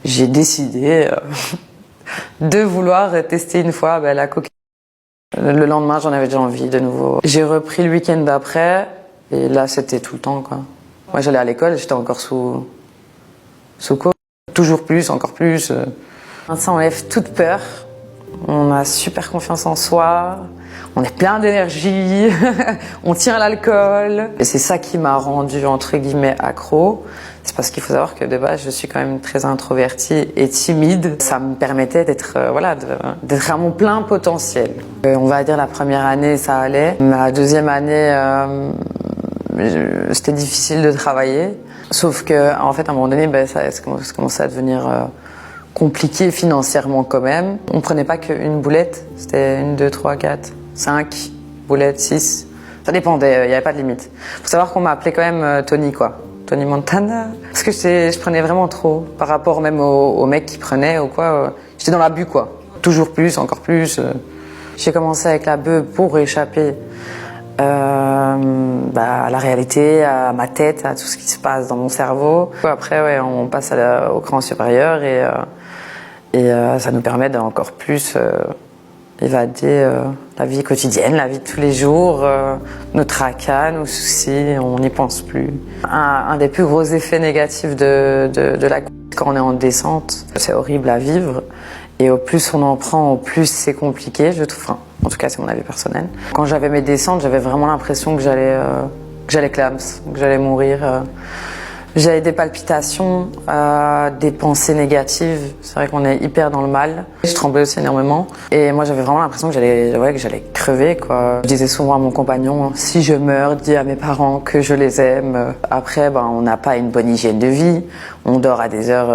j'ai décidé de vouloir tester une fois la cocaïne. Le lendemain, j'en avais déjà envie de nouveau. J'ai repris le week-end d'après, et là, c'était tout le temps, quoi. Moi, j'allais à l'école, j'étais encore sous coke. Toujours plus, encore plus. Ça enlève toute peur. On a super confiance en soi. On est plein d'énergie. On tient l'alcool. Et c'est ça qui m'a rendu, entre guillemets, accro. C'est parce qu'il faut savoir que de base, je suis quand même très introvertie et timide. Ça me permettait d'être d'être à mon plein potentiel. On va dire la première année, ça allait. Ma deuxième année, c'était difficile de travailler. Sauf que, en fait, à un moment donné, ça commençait à devenir compliqué financièrement quand même. On prenait pas qu'une boulette. C'était 1, 2, 3, 4, 5 boulettes, 6. Ça dépendait, il n'y avait pas de limite. Faut savoir qu'on m'a appelé quand même Tony, quoi. Tony Montana. Parce que je prenais vraiment trop. Par rapport même aux mecs qui prenaient ou quoi. J'étais dans l'abus, quoi. Toujours plus, encore plus. J'ai commencé avec la beuh pour échapper à la réalité, à ma tête, à tout ce qui se passe dans mon cerveau. Après, ouais, on passe au cran supérieur et ça nous permet d'encore plus évader la vie quotidienne, la vie de tous les jours, nos tracas, nos soucis, on n'y pense plus. Un des plus gros effets négatifs de la quand on est en descente, c'est horrible à vivre. Et au plus on en prend, au plus c'est compliqué, je trouve. Enfin, en tout cas, c'est mon avis personnel. Quand j'avais mes descentes, j'avais vraiment l'impression que j'allais clams, que j'allais mourir. J'avais des palpitations, des pensées négatives. C'est vrai qu'on est hyper dans le mal. Je tremblais aussi énormément. Et moi, j'avais vraiment l'impression que j'allais crever, quoi. Je disais souvent à mon compagnon, si je meurs, dis à mes parents que je les aime. Après, on n'a pas une bonne hygiène de vie. On dort à des heures